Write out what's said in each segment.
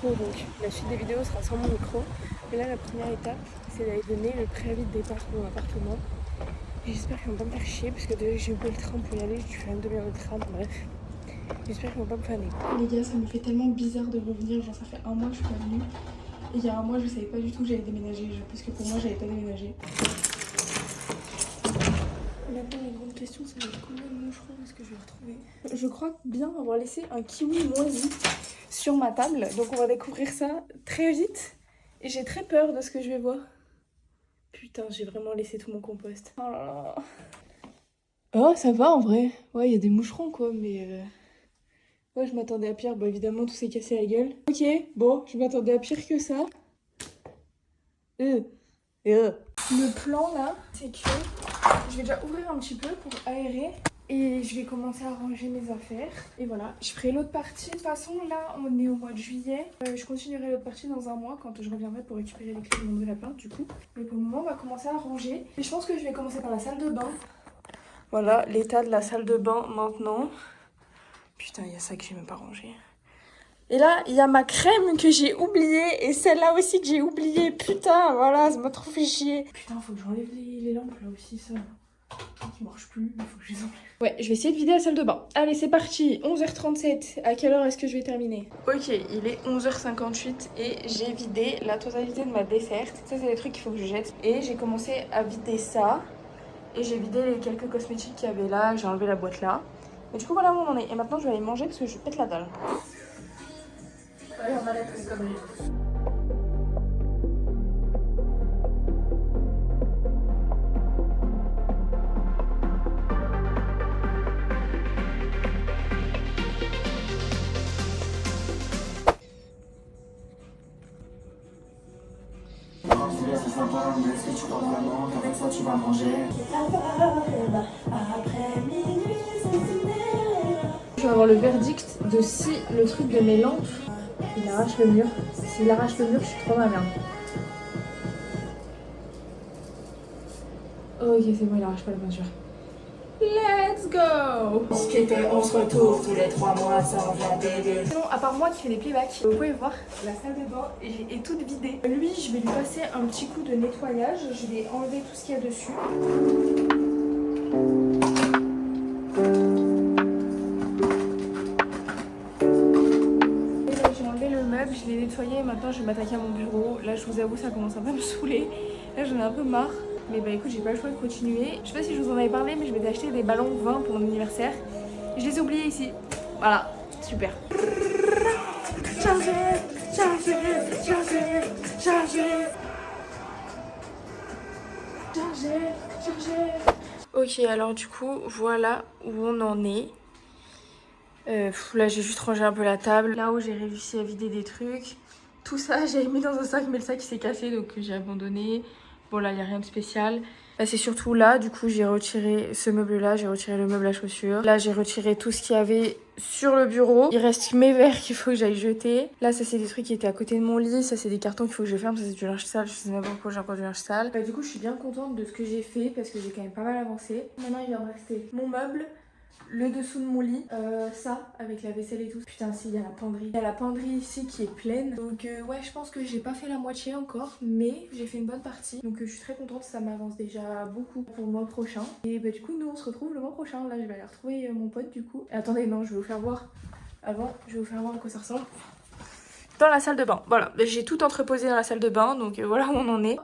micro, donc la suite des vidéos sera sans mon micro. Mais là, la première étape, c'est d'aller donner le préavis de départ pour mon appartement. Et j'espère qu'ils vont pas me faire chier, parce que déjà j'ai oublié le tram pour y aller, je suis une demi-heure de tram, bref. J'espère qu'ils vont pas me faner. Les gars, ça me fait tellement bizarre de revenir, genre ça fait un mois que je suis pas venue. Et il y a un mois, je savais pas du tout que j'allais déménager, parce que pour moi, j'avais pas déménagé. Maintenant, la grande question, c'est combien de moucherons est-ce que je vais retrouver. Je crois bien avoir laissé un kiwi moisi sur ma table, donc on va découvrir ça très vite. Et j'ai très peur de ce que je vais voir. Putain, j'ai vraiment laissé tout mon compost. Oh là là. Oh, ça va en vrai. Ouais, il y a des moucherons quoi, mais... Ouais, je m'attendais à pire. Bon, évidemment, tout s'est cassé la gueule. Ok, bon, je m'attendais à pire que ça. Le plan là, c'est que je vais déjà ouvrir un petit peu pour aérer. Et je vais commencer à ranger mes affaires. Et voilà, je ferai l'autre partie. De toute façon, là, on est au mois de juillet. Je continuerai l'autre partie dans un mois quand je reviendrai pour récupérer les clés de mon nouvel appart, du coup. Mais pour le moment, on va commencer à ranger. Et je pense que je vais commencer par la salle de bain. Voilà, l'état de la salle de bain maintenant. Putain, il y a ça que j'ai même pas rangé. Et là, il y a ma crème que j'ai oubliée. Et celle-là aussi que j'ai oubliée. Putain, voilà, ça m'a trop fait chier. Putain, faut que j'enlève les lampes là aussi, ça. Qui marche plus, il faut que je les enlève. Ouais, je vais essayer de vider la salle de bain. Allez, c'est parti, 11h37. À quelle heure est-ce que je vais terminer? Ok, il est 11h58 et j'ai vidé la totalité de ma desserte. Ça, c'est des trucs qu'il faut que je jette. Et j'ai commencé à vider ça. Et j'ai vidé les quelques cosmétiques qu'il y avait là. J'ai enlevé la boîte là. Et du coup, voilà où on en est. Et maintenant, je vais aller manger parce que je pète la dalle. Allez, on arrête les conneries. C'est sympa, mais est-ce que tu crois vraiment qu'avec ça tu vas manger? Je vais avoir le verdict de si le truc de mes lampes il arrache le mur. S'il arrache le mur, je suis trop dans la merde. Ok, c'est bon, il arrache pas la peinture. Let's go! On se retrouve tous les 3 mois, ça revient bébé. Sinon, à part moi qui fais des playbacks, vous pouvez voir la salle de bain est toute vidée. Lui, je vais lui passer un petit coup de nettoyage. Je vais enlever tout ce qu'il y a dessus. J'ai enlevé le meuble, je l'ai nettoyé. Maintenant, je vais m'attaquer à mon bureau. Là, je vous avoue, ça commence un peu à me saouler. Là, j'en ai un peu marre. Mais bah écoute, j'ai pas le choix de continuer. Je sais pas si je vous en avais parlé, mais je m'étais acheté des ballons 20 pour mon anniversaire. Je les ai oubliés ici. Voilà, super. Chargez, chargez, chargez, chargez. Chargez, chargez. Ok, alors du coup, voilà où on en est. Là, j'ai juste rangé un peu la table. Là où j'ai réussi à vider des trucs. Tout ça, j'avais mis dans un sac, mais le sac il s'est cassé, donc j'ai abandonné. Bon, là, il n'y a rien de spécial. Là, c'est surtout là, du coup, j'ai retiré ce meuble-là, j'ai retiré le meuble à chaussures. Là, j'ai retiré tout ce qu'il y avait sur le bureau. Il reste mes verres qu'il faut que j'aille jeter. Là, ça, c'est des trucs qui étaient à côté de mon lit. Ça, c'est des cartons qu'il faut que je ferme. Ça, c'est du linge sale. Je sais même pas pourquoi j'ai encore du linge sale. Bah, du coup, je suis bien contente de ce que j'ai fait parce que j'ai quand même pas mal avancé. Maintenant, il va me rester mon meuble, le dessous de mon lit, ça avec la vaisselle et tout. Putain, si, il y a la penderie. Il y a la penderie ici qui est pleine. Donc ouais, je pense que j'ai pas fait la moitié encore, mais j'ai fait une bonne partie. Donc je suis très contente, ça m'avance déjà beaucoup pour le mois prochain. Et bah du coup, nous on se retrouve le mois prochain. Là, je vais aller retrouver mon pote du coup. Et attendez, non, je vais vous faire voir. Avant, je vais vous faire voir à quoi ça ressemble. Dans la salle de bain. Voilà, j'ai tout entreposé dans la salle de bain, donc voilà où on en est.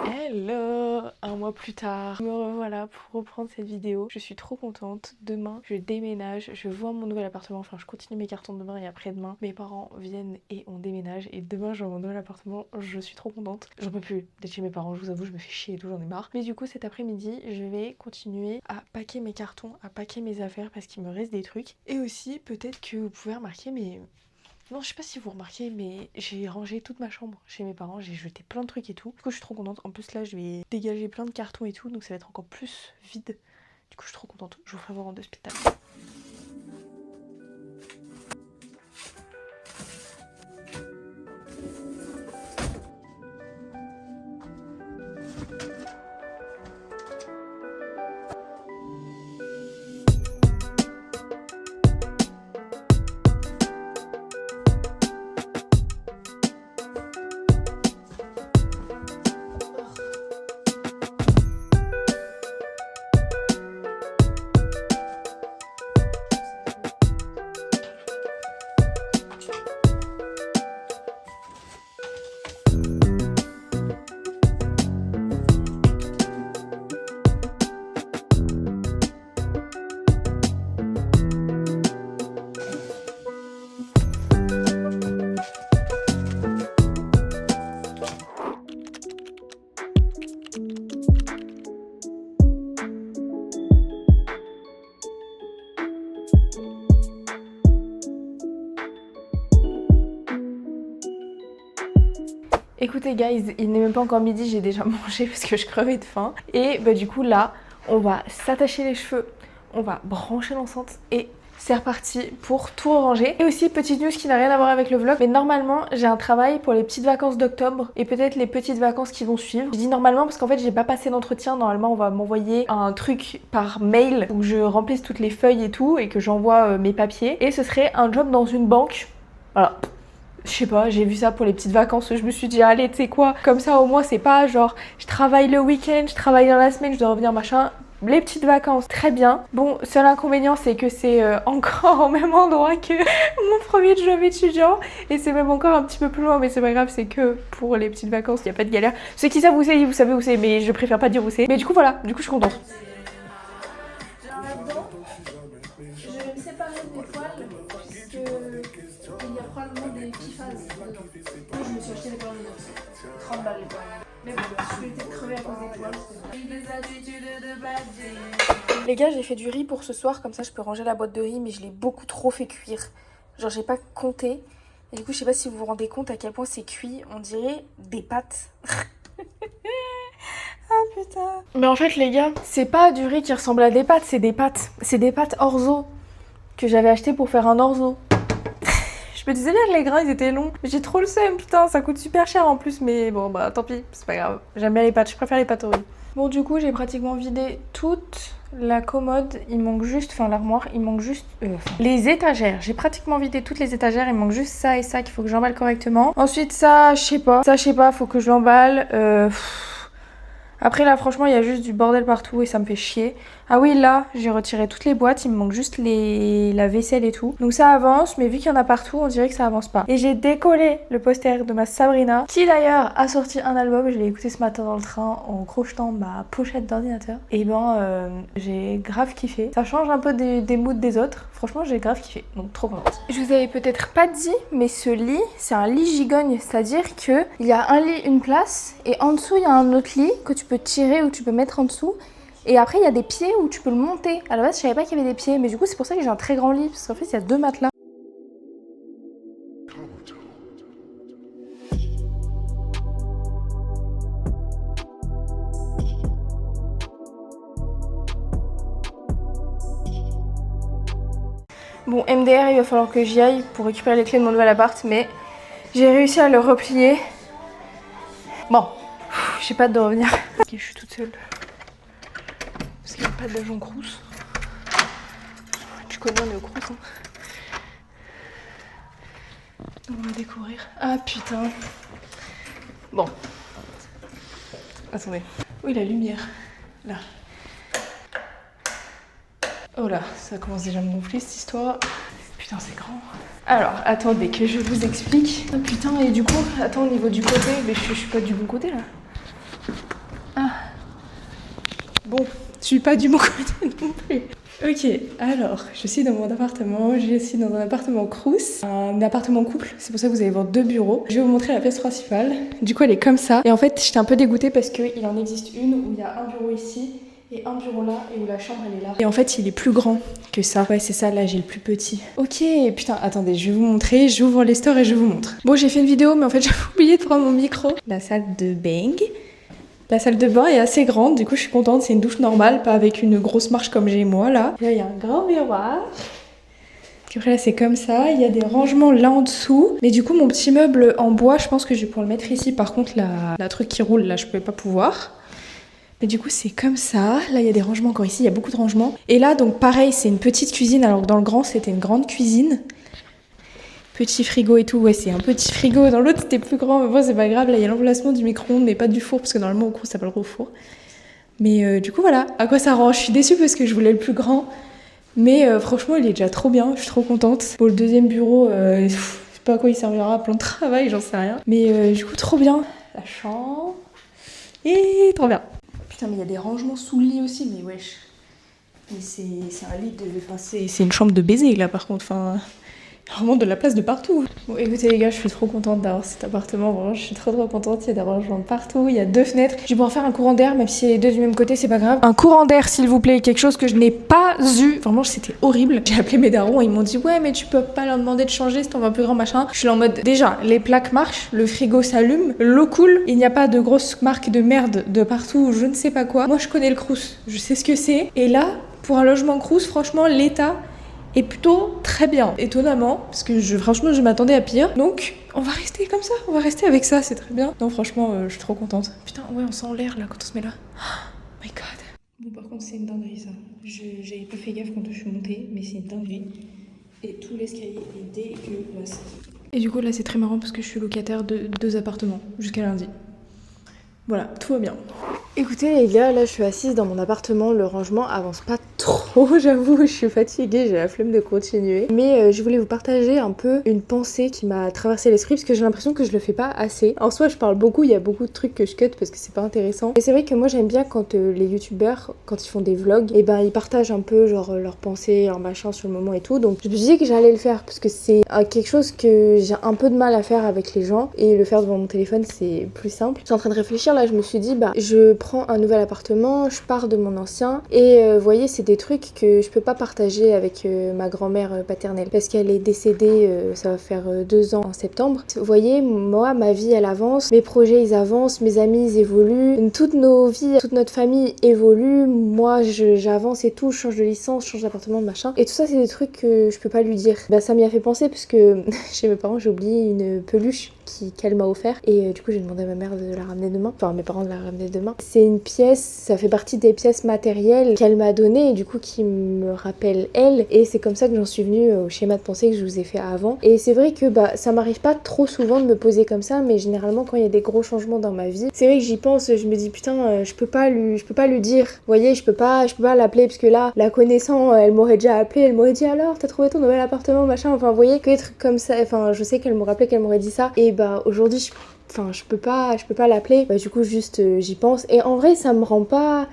Hello, un mois plus tard, me revoilà pour reprendre cette vidéo. Je suis trop contente. Demain, je déménage, je vois mon nouvel appartement. Enfin, je continue mes cartons demain et après-demain, mes parents viennent et on déménage. Et demain, je vois mon nouvel appartement. Je suis trop contente. J'en peux plus d'être chez mes parents, je vous avoue, je me fais chier et tout, j'en ai marre. Mais du coup, cet après-midi, je vais continuer à packer mes cartons, à packer mes affaires parce qu'il me reste des trucs. Et aussi, peut-être que vous pouvez remarquer, mais... Non, je sais pas si vous remarquez, mais j'ai rangé toute ma chambre chez mes parents, j'ai jeté plein de trucs et tout. Du coup, je suis trop contente. En plus, là, je vais dégager plein de cartons et tout, donc ça va être encore plus vide. Du coup, je suis trop contente. Je vous ferai voir en deux spectacles. Écoutez guys, il n'est même pas encore midi, j'ai déjà mangé parce que je crevais de faim. Et bah du coup là, on va s'attacher les cheveux, on va brancher l'enceinte et c'est reparti pour tout ranger. Et aussi, petite news qui n'a rien à voir avec le vlog, mais normalement j'ai un travail pour les petites vacances d'octobre et peut-être les petites vacances qui vont suivre. Je dis normalement parce qu'en fait j'ai pas passé d'entretien. Normalement on va m'envoyer un truc par mail où je remplisse toutes les feuilles et tout et que j'envoie mes papiers. Et ce serait un job dans une banque. Voilà. Je sais pas, j'ai vu ça pour les petites vacances, je me suis dit allez tu sais quoi, comme ça au moins c'est pas genre je travaille le week-end, je travaille dans la semaine, je dois revenir machin. Les petites vacances, très bien. Bon, seul inconvénient c'est que c'est encore au même endroit que mon premier job étudiant et c'est même encore un petit peu plus loin, mais c'est pas grave, c'est que pour les petites vacances, il n'y a pas de galère. Ceux qui savent où c'est, vous savez où c'est, mais je préfère pas dire où c'est. Mais du coup voilà, du coup je suis contente. Là-dedans, je vais me séparer des poils puisque il y a probablement des petites phases dedans. Moi je me suis acheté les poils de 30 balles les poils. Mais bon, je vais peut-être crever à cause des poils. Les gars, j'ai fait du riz pour ce soir, comme ça je peux ranger la boîte de riz, mais je l'ai beaucoup trop fait cuire. Genre j'ai pas compté. Et du coup je sais pas si vous vous rendez compte à quel point c'est cuit, on dirait des pâtes. Ah putain. Mais en fait les gars, c'est pas du riz qui ressemble à des pâtes, c'est des pâtes. C'est des pâtes orzo que j'avais acheté pour faire un orzo. Je me disais bien que les grains ils étaient longs. J'ai trop le seum, putain, ça coûte super cher en plus, mais bon bah tant pis, c'est pas grave. J'aime bien les pâtes, je préfère les pâtes au riz. Bon du coup j'ai pratiquement vidé toute la commode, il manque juste, enfin l'armoire, il manque juste les étagères. J'ai pratiquement vidé toutes les étagères, il manque juste ça et ça qu'il faut que j'emballe correctement. Ensuite ça, je sais pas, faut que je l'emballe. Après là franchement il y a juste du bordel partout et ça me fait chier. Ah oui là j'ai retiré toutes les boîtes, il me manque juste la vaisselle et tout. Donc ça avance mais vu qu'il y en a partout on dirait que ça avance pas. Et j'ai décollé le poster de ma Sabrina qui d'ailleurs a sorti un album, je l'ai écouté ce matin dans le train en crochetant ma pochette d'ordinateur. Et j'ai grave kiffé. Ça change un peu des moods des autres. Franchement j'ai grave kiffé, donc trop contente. Je vous avais peut-être pas dit mais ce lit c'est un lit gigogne, c'est-à-dire que il y a un lit, une place et en dessous il y a un autre lit que tu peux tirer ou tu peux mettre en dessous. Et après il y a des pieds où tu peux le monter. À la base je savais pas qu'il y avait des pieds, mais du coup c'est pour ça que j'ai un très grand lit, parce qu'en fait il y a 2 matelas. Bon MDR il va falloir que j'y aille pour récupérer les clés de mon nouvel appart, mais j'ai réussi à le replier. Bon, j'ai pas hâte de revenir. Ok, je suis toute seule. Parce qu'il n'y a pas d'agent Crous. Tu connais, on est au Crous. Hein. On va découvrir. Ah putain. Bon. Attendez. Oui, la lumière. Là. Oh là, ça commence déjà à me gonfler cette histoire. Putain, c'est grand. Alors, attendez que je vous explique. Oh putain, et du coup, attends, au niveau du côté, mais je suis pas du bon côté là. Ah. Bon, je suis pas du bon côté non plus. Ok, alors, je suis dans mon appartement, je suis dans un appartement Crous, un appartement couple, c'est pour ça que vous allez voir 2 bureaux. Je vais vous montrer la pièce principale. Du coup, elle est comme ça. Et en fait, j'étais un peu dégoûtée parce qu'il en existe une où il y a un bureau ici et un bureau là et où la chambre elle est là. Et en fait, il est plus grand que ça. Ouais, c'est ça, là, j'ai le plus petit. Ok, putain, attendez, je vais vous montrer, j'ouvre les stores et je vous montre. Bon, j'ai fait une vidéo, mais en fait, j'ai oublié de prendre mon micro. La salle de bain. La salle de bain est assez grande, du coup je suis contente, c'est une douche normale, pas avec une grosse marche comme j'ai moi là. Là il y a un grand miroir. Puis après là c'est comme ça, il y a des rangements là en dessous. Mais du coup mon petit meuble en bois, je pense que je vais pouvoir le mettre ici. Par contre la truc qui roule là, je pouvais pas pouvoir. Mais du coup c'est comme ça, là il y a des rangements encore ici, il y a beaucoup de rangements. Et là donc pareil, c'est une petite cuisine, alors que dans le grand c'était une grande cuisine. Petit frigo et tout, ouais c'est un petit frigo, dans l'autre c'était plus grand, mais bon c'est pas grave, là il y a l'emplacement du micro-ondes mais pas du four, parce que normalement au cours ça s'appelle le four. Mais du coup voilà, à quoi ça rend? Je suis déçue parce que je voulais le plus grand, mais franchement il est déjà trop bien, je suis trop contente. Pour le deuxième bureau, je sais pas à quoi il servira, plan de travail, j'en sais rien. Mais du coup trop bien, la chambre, et trop bien. Putain mais il y a des rangements sous le lit aussi, mais wesh. Mais c'est un lit de... Enfin c'est une chambre de baiser là par contre, enfin... Vraiment de la place de partout. Bon écoutez les gars, je suis trop contente d'avoir cet appartement, vraiment je suis trop contente, il y a des rangements partout, il y a 2 fenêtres. Je vais pouvoir faire un courant d'air, même si les 2 du même côté, c'est pas grave. Un courant d'air s'il vous plaît, quelque chose que je n'ai pas eu. Vraiment c'était horrible. J'ai appelé mes darons, ils m'ont dit ouais mais tu peux pas leur demander de changer si t'en veux un plus grand machin. Je suis là en mode déjà, les plaques marchent, le frigo s'allume, l'eau coule, il n'y a pas de grosses marques de merde de partout, je ne sais pas quoi. Moi je connais le Crous, je sais ce que c'est. Et là, pour un logement Crous, franchement l'état est plutôt très bien, étonnamment, parce que franchement je m'attendais à pire. Donc on va rester comme ça, on va rester avec ça, c'est très bien. Non franchement je suis trop contente. Putain ouais on sent l'air là quand on se met là. Oh my god. Bon par contre c'est une dinguerie ça. J'avais pas fait gaffe quand je suis montée, mais c'est une dinguerie. Et tout l'escalier est dégueulasse. Et du coup là c'est très marrant parce que je suis locataire de 2 appartements jusqu'à lundi. Voilà, tout va bien. Écoutez les gars, là je suis assise dans mon appartement, le rangement avance pas trop, j'avoue, je suis fatiguée, j'ai la flemme de continuer. Mais je voulais vous partager un peu une pensée qui m'a traversé l'esprit parce que j'ai l'impression que je le fais pas assez. En soi je parle beaucoup, il y a beaucoup de trucs que je cut parce que c'est pas intéressant. Mais c'est vrai que moi j'aime bien quand les youtubeurs, quand ils font des vlogs, et ben ils partagent un peu genre leurs pensées, leurs machins sur le moment et tout. Donc je me suis dit que j'allais le faire parce que c'est quelque chose que j'ai un peu de mal à faire avec les gens et le faire devant mon téléphone c'est plus simple. Je suis en train de réfléchir là, je me suis dit bah je prends un nouvel appartement, je pars de mon ancien et vous voyez c'est des trucs que je peux pas partager avec ma grand-mère paternelle parce qu'elle est décédée, ça va faire 2 ans en septembre. Vous voyez moi ma vie elle avance, mes projets ils avancent, mes amis ils évoluent, toutes nos vies, toute notre famille évolue, moi j'avance et tout, je change de licence, je change d'appartement machin et tout ça c'est des trucs que je peux pas lui dire. Bah ça m'y a fait penser parce que chez mes parents j'ai oublié une peluche qu'elle m'a offert et du coup j'ai demandé à ma mère de la ramener demain, enfin mes parents de la ramener demain. C'est une pièce, ça fait partie des pièces matérielles qu'elle m'a données et du coup qui me rappelle elle et c'est comme ça que j'en suis venue au schéma de pensée que je vous ai fait avant. Et c'est vrai que bah ça m'arrive pas trop souvent de me poser comme ça, mais généralement quand il y a des gros changements dans ma vie, c'est vrai que j'y pense, je me dis putain je peux pas lui dire, vous voyez, je peux pas l'appeler parce que là la connaissant elle m'aurait déjà appelé, elle m'aurait dit alors t'as trouvé ton nouvel appartement machin, enfin vous voyez que des trucs comme ça, enfin je sais qu'elle me rappelait qu'elle m'aurait dit ça et bah aujourd'hui je peux pas l'appeler. Bah, du coup juste j'y pense et en vrai ça me rend pas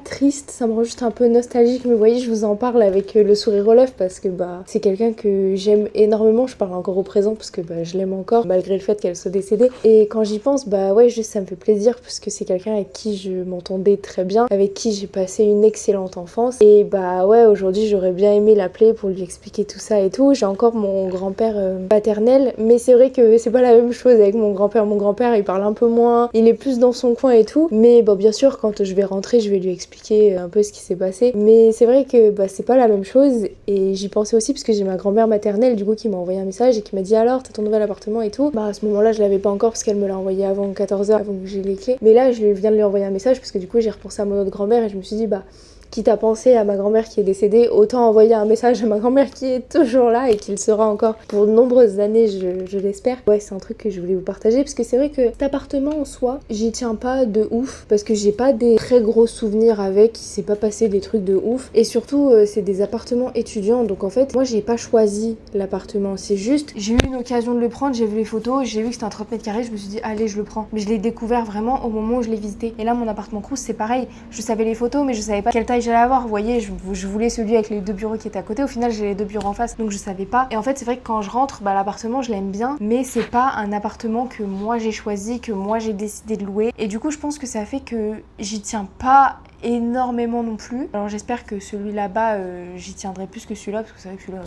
triste, ça me rend juste un peu nostalgique. Mais vous voyez je vous en parle avec le sourire aux lèvres parce que bah c'est quelqu'un que j'aime énormément. Je parle encore au présent parce que bah je l'aime encore malgré le fait qu'elle soit décédée. Et quand j'y pense bah ouais juste ça me fait plaisir parce que c'est quelqu'un avec qui je m'entendais très bien, avec qui j'ai passé une excellente enfance. Et bah ouais aujourd'hui j'aurais bien aimé l'appeler pour lui expliquer tout ça et tout. J'ai encore mon grand-père paternel mais c'est vrai que c'est pas la même chose avec mon grand-père. Mon grand-père il parle un peu moins, il est plus dans son coin et tout. Mais bon bien sûr quand je vais rentrer je vais lui expliquer un peu ce qui s'est passé. Mais c'est vrai que bah c'est pas la même chose et j'y pensais aussi parce que j'ai ma grand-mère maternelle du coup qui m'a envoyé un message et qui m'a dit alors t'as ton nouvel appartement et tout. Bah à ce moment-là je l'avais pas encore parce qu'elle me l'a envoyé avant 14h, avant que j'ai les clés. Mais là je viens de lui envoyer un message parce que du coup j'ai repensé à mon autre grand-mère et je me suis dit bah quitte à penser à ma grand-mère qui est décédée, autant envoyer un message à ma grand-mère qui est toujours là et qui le sera encore pour de nombreuses années, je l'espère. Ouais, c'est un truc que je voulais vous partager parce que c'est vrai que cet appartement en soi, j'y tiens pas de ouf parce que j'ai pas des très gros souvenirs avec, il s'est pas passé des trucs de ouf et surtout c'est des appartements étudiants donc en fait moi j'ai pas choisi l'appartement, c'est juste j'ai eu une occasion de le prendre, j'ai vu les photos, j'ai vu que c'était un 30 mètres carrés, je me suis dit allez je le prends. Mais je l'ai découvert vraiment au moment où je l'ai visité et là mon appartement Crous c'est pareil, je savais les photos mais je savais pas quelle taille j'allais avoir, vous voyez je voulais celui avec les 2 bureaux qui étaient à côté, au final j'ai les 2 bureaux en face donc je savais pas et en fait c'est vrai que quand je rentre bah l'appartement je l'aime bien mais c'est pas un appartement que moi j'ai choisi, que moi j'ai décidé de louer et du coup je pense que ça fait que j'y tiens pas énormément non plus. Alors j'espère que celui là-bas j'y tiendrai plus que celui-là parce que c'est vrai que celui-là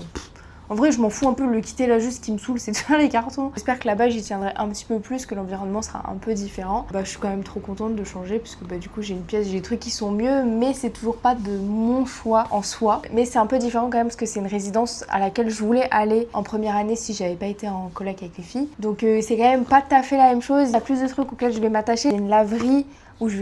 en vrai je m'en fous un peu de le quitter là, juste ce qui me saoule c'est de faire les cartons. J'espère que là-bas j'y tiendrai un petit peu plus, que l'environnement sera un peu différent. Bah je suis quand même trop contente de changer parce que bah du coup j'ai une pièce, j'ai des trucs qui sont mieux mais c'est toujours pas de mon choix en soi. Mais c'est un peu différent quand même parce que c'est une résidence à laquelle je voulais aller en première année si j'avais pas été en coloc avec les filles. Donc c'est quand même pas tout à fait la même chose, il y a plus de trucs auxquels je vais m'attacher. Il y a une laverie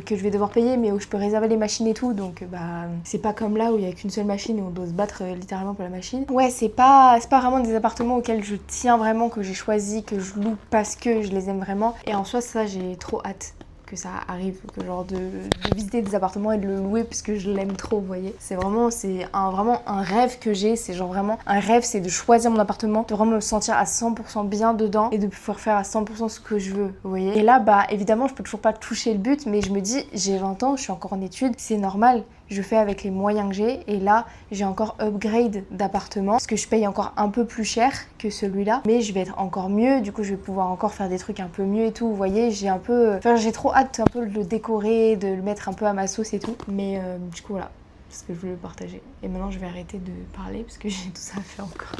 que je vais devoir payer mais où je peux réserver les machines et tout donc bah c'est pas comme là où il y a qu'une seule machine et on doit se battre littéralement pour la machine. Ouais c'est pas vraiment des appartements auxquels je tiens vraiment, que j'ai choisi, que je loue parce que je les aime vraiment et en soi ça j'ai trop hâte que ça arrive, que genre de visiter des appartements et de le louer parce que je l'aime trop, vous voyez. C'est vraiment un rêve que j'ai, c'est genre vraiment un rêve, c'est de choisir mon appartement, de vraiment me sentir à 100% bien dedans et de pouvoir faire à 100% ce que je veux, vous voyez. Et là bah évidemment je peux toujours pas toucher le but mais je me dis j'ai 20 ans, je suis encore en études, c'est normal je fais avec les moyens que j'ai. Et là, j'ai encore upgrade d'appartement parce que je paye encore un peu plus cher que celui-là. Mais je vais être encore mieux, du coup je vais pouvoir encore faire des trucs un peu mieux et tout. Vous voyez, j'ai un peu... Enfin, j'ai trop hâte un peu de le décorer, de le mettre un peu à ma sauce et tout. Mais du coup, voilà, c'est ce que je voulais partager. Et maintenant, je vais arrêter de parler parce que j'ai tout ça à faire encore.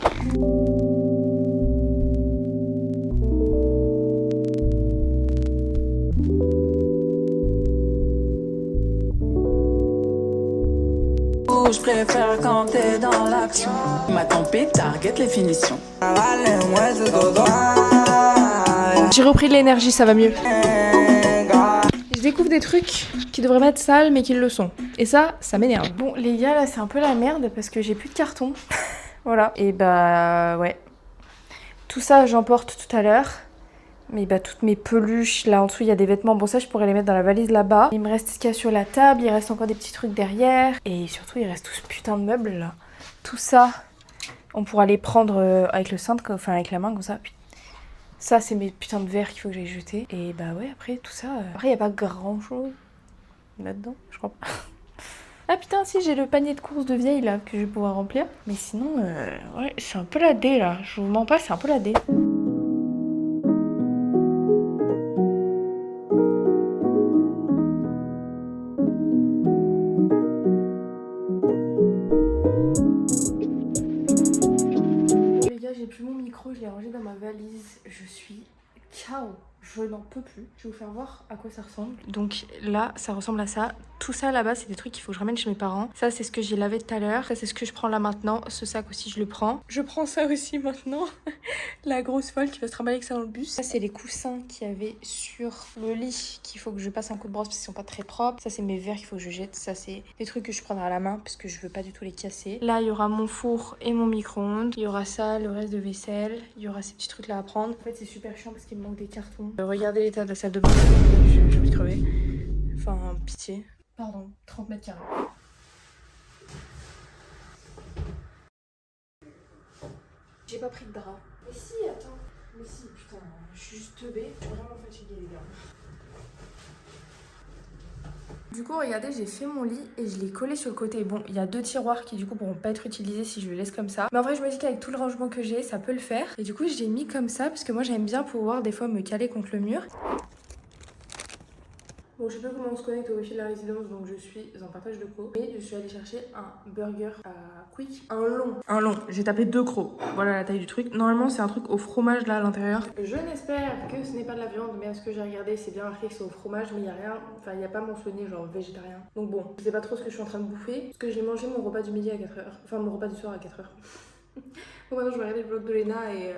Je préfère quand t'es dans l'action. Ma tempête target les finitions. J'ai repris de l'énergie, ça va mieux. Je découvre des trucs qui devraient pas être sales mais qui le sont. Et ça m'énerve. Bon les gars, là c'est un peu la merde parce que j'ai plus de carton. Voilà. Et bah ouais. Tout ça j'emporte tout à l'heure. Mais bah toutes mes peluches, là en dessous il y a des vêtements. Bon ça je pourrais les mettre dans la valise là-bas. Il me reste ce qu'il y a sur la table, il reste encore des petits trucs derrière. Et surtout il reste tout ce putain de meuble là. Tout ça, on pourra les prendre avec le cintre, enfin avec la main comme ça. Ça c'est mes putains de verres qu'il faut que j'aille jeter. Et bah ouais après tout ça, après il n'y a pas grand chose là-dedans, je crois pas. Ah putain si, j'ai le panier de courses de vieille là que je vais pouvoir remplir. Mais sinon, ouais c'est un peu la dé là, je vous mens pas, c'est un peu la dé. J'ai plus mon micro, je l'ai rangé dans ma valise. Je suis KO. Je n'en peux plus. Je vais vous faire voir à quoi ça ressemble. Donc là, ça ressemble à ça. Tout ça là-bas, c'est des trucs qu'il faut que je ramène chez mes parents. Ça, c'est ce que j'ai lavé tout à l'heure. Ça, c'est ce que je prends là maintenant. Ce sac aussi, je le prends. Je prends ça aussi maintenant. La grosse folle qui va se trimballer avec ça dans le bus. Ça, c'est les coussins qu'il y avait sur le lit qu'il faut que je passe un coup de brosse parce qu'ils sont pas très propres. Ça, c'est mes verres qu'il faut que je jette. Ça, c'est des trucs que je prendrai à la main parce que je veux pas du tout les casser. Là, il y aura mon four et mon micro-ondes. Il y aura ça, le reste de vaisselle. Il y aura ces petits trucs là à prendre. En fait, c'est super chiant parce qu'il me manque des cartons. Regardez l'état de la salle de bain. J'ai envie de crever. Enfin, pitié. Pardon, 30 mètres carrés. J'ai pas pris de drap. Mais si, attends. Mais si, putain, je suis juste teubée. Je suis vraiment fatiguée, les gars. Du coup, regardez, j'ai fait mon lit et je l'ai collé sur le côté. Bon, il y a 2 tiroirs qui du coup pourront pas être utilisés si je le laisse comme ça. Mais en vrai, je me dis qu'avec tout le rangement que j'ai, ça peut le faire. Et du coup, je l'ai mis comme ça parce que moi, j'aime bien pouvoir des fois me caler contre le mur. Bon, je sais pas comment on se connecte au wifi de la résidence, donc je suis en partage de crocs. Et je suis allée chercher un burger à Quick. Un long. J'ai tapé 2 crocs. Voilà la taille du truc. Normalement, c'est un truc au fromage là à l'intérieur. Je n'espère que ce n'est pas de la viande, mais à ce que j'ai regardé, c'est bien marqué que c'est au fromage, mais il n'y a rien. Enfin, il n'y a pas mentionné genre végétarien. Donc bon, je sais pas trop ce que je suis en train de bouffer. Parce que j'ai mangé mon repas du midi à 4h. Enfin, mon repas du soir à 4h. Bon, maintenant, je vais regarder le vlog de Léna et.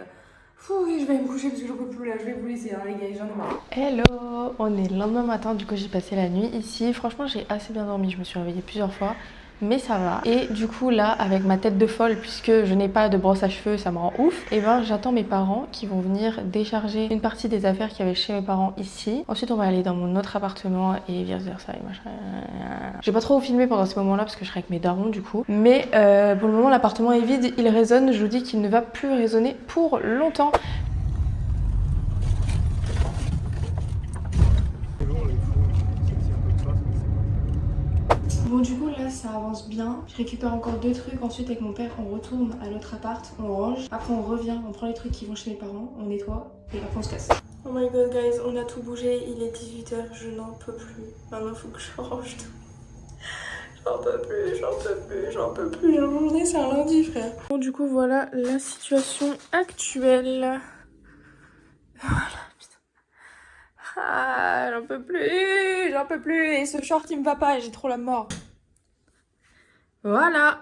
Je vais me coucher parce que j'en peux plus là, je vais vous laisser hein, les gars, j'en ai marre. Hello, on est le lendemain matin, du coup j'ai passé la nuit ici. Franchement j'ai assez bien dormi, je me suis réveillée plusieurs fois. Mais ça va. Et du coup là, avec ma tête de folle, puisque je n'ai pas de brosse à cheveux, ça me rend ouf. Et ben j'attends mes parents qui vont venir décharger une partie des affaires qu'il y avait chez mes parents ici. Ensuite on va aller dans mon autre appartement et vice versa et machin. J'ai pas trop filmé pendant ce moment là parce que je serai avec mes darons du coup. Mais pour le moment l'appartement est vide, il résonne. Je vous dis qu'il ne va plus résonner pour longtemps. Bon du coup là ça avance bien, je récupère encore 2 trucs, ensuite avec mon père on retourne à notre appart, on range, après on revient, on prend les trucs qui vont chez mes parents, on nettoie et après on se casse. Oh my god guys, on a tout bougé, il est 18h, je n'en peux plus, maintenant faut que je range tout. J'en peux plus, la journée c'est un lundi frère. Bon du coup voilà la situation actuelle. Voilà putain. Ah j'en peux plus et ce short il me va pas et j'ai trop la mort. Voilà.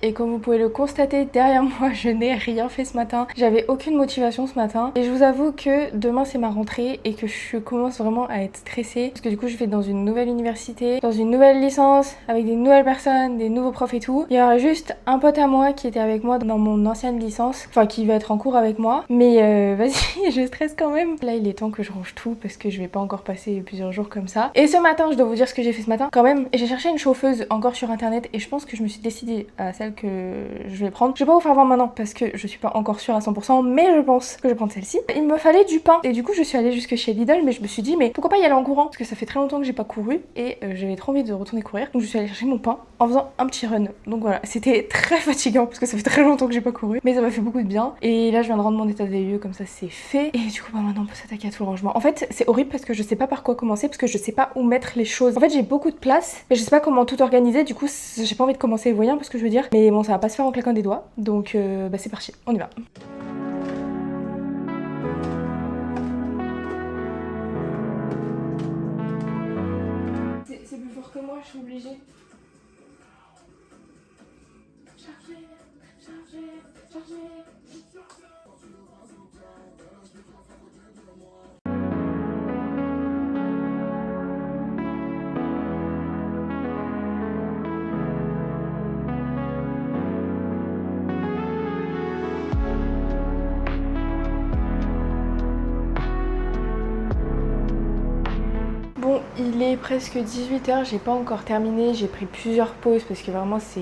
et comme vous pouvez le constater derrière moi, je n'ai rien fait ce matin. J'avais aucune motivation ce matin et je vous avoue que demain c'est ma rentrée et que je commence vraiment à être stressée parce que du coup je vais dans une nouvelle université, dans une nouvelle licence, avec des nouvelles personnes, des nouveaux profs et tout. Il y aura juste un pote à moi qui était avec moi dans mon ancienne licence, enfin qui va être en cours avec moi, mais vas-y, je stresse quand même. Là il est temps que je range tout parce que je vais pas encore passer plusieurs jours comme ça. Et ce matin, je dois vous dire ce que j'ai fait ce matin quand même. J'ai cherché une chauffeuse encore sur internet et je pense que je me suis décidée à celle que je vais prendre. Je vais pas vous faire voir maintenant parce que je suis pas encore sûre à 100%, mais je pense que je vais prendre celle-ci. Il me fallait du pain et du coup je suis allée jusque chez Lidl, mais je me suis dit mais pourquoi pas y aller en courant parce que ça fait très longtemps que j'ai pas couru et j'avais trop envie de retourner courir. Donc je suis allée chercher mon pain en faisant un petit run. Donc voilà, c'était très fatigant parce que ça fait très longtemps que j'ai pas couru, mais ça m'a fait beaucoup de bien. Et là je viens de rendre mon état des lieux, comme ça c'est fait. Et du coup bah maintenant on peut s'attaquer à tout le rangement. En fait c'est horrible parce que je sais pas par quoi commencer parce que je sais pas où mettre les choses. En fait j'ai beaucoup de place mais je sais pas comment tout organiser, du coup j'ai pas envie de commencer, vous voyez un peu ce que je veux dire, mais bon ça va pas se faire en claquant des doigts, donc bah c'est parti, on y va. C'est plus fort que moi, je suis obligée. Chargez. Bon, il est presque 18h, j'ai pas encore terminé, j'ai pris plusieurs pauses parce que vraiment c'est...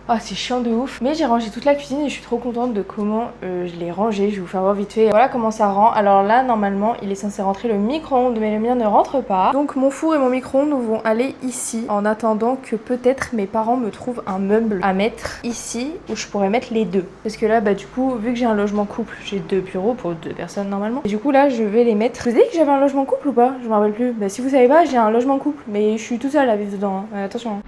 Ah, c'est chiant de ouf. Mais j'ai rangé toute la cuisine et je suis trop contente de comment je l'ai rangé. Je vais vous faire voir vite fait. Voilà comment ça rend. Alors là, normalement, il est censé rentrer le micro-ondes, mais le mien ne rentre pas. Donc mon four et mon micro-ondes vont aller ici en attendant que peut-être mes parents me trouvent un meuble à mettre ici où je pourrais mettre les deux. Parce que là, bah du coup, vu que j'ai un logement couple, j'ai 2 bureaux pour 2 personnes normalement. Et du coup là, je vais les mettre. Je vous ai dit que j'avais un logement couple ou pas? Je me rappelle plus. Bah si vous savez pas, j'ai un logement couple, mais je suis toute seule à vivre dedans. Hein. Attention. Hein.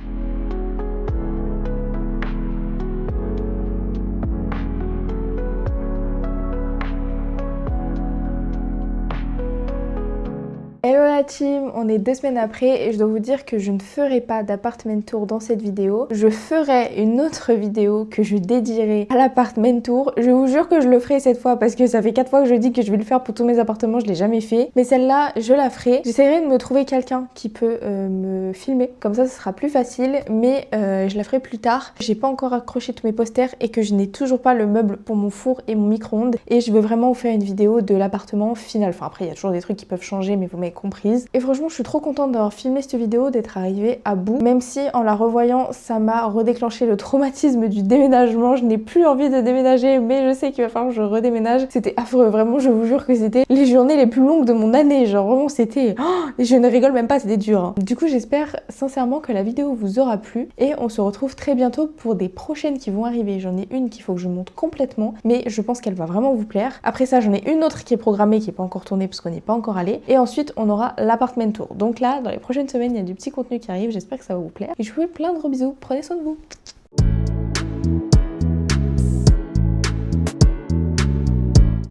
Hello la team, on est 2 semaines après et je dois vous dire que je ne ferai pas d'apartment tour dans cette vidéo. Je ferai une autre vidéo que je dédierai à l'apartment tour. Je vous jure que je le ferai cette fois parce que ça fait 4 fois que je dis que je vais le faire pour tous mes appartements, je l'ai jamais fait. Mais celle-là, je la ferai. J'essaierai de me trouver quelqu'un qui peut me filmer, comme ça ce sera plus facile, mais je la ferai plus tard. J'ai pas encore accroché tous mes posters et que je n'ai toujours pas le meuble pour mon four et mon micro-ondes et je veux vraiment vous faire une vidéo de l'appartement final. Enfin après il y a toujours des trucs qui peuvent changer mais vous m'avez comprise. Et franchement je suis trop contente d'avoir filmé cette vidéo, d'être arrivée à bout, même si en la revoyant ça m'a redéclenché le traumatisme du déménagement. Je n'ai plus envie de déménager mais je sais qu'il va falloir que je redéménage. C'était affreux, vraiment je vous jure que c'était les journées les plus longues de mon année, genre vraiment c'était... Oh, je ne rigole même pas, c'était dur hein. Du coup j'espère sincèrement que la vidéo vous aura plu et on se retrouve très bientôt pour des prochaines qui vont arriver. J'en ai une qu'il faut que je monte complètement mais je pense qu'elle va vraiment vous plaire. Après ça j'en ai une autre qui est programmée, qui n'est pas encore tournée parce qu'on n'est pas encore allé, et ensuite on aura l'apartment tour. Donc là dans les prochaines semaines il y a du petit contenu qui arrive, j'espère que ça va vous plaire et je vous fais plein de gros bisous, prenez soin de vous.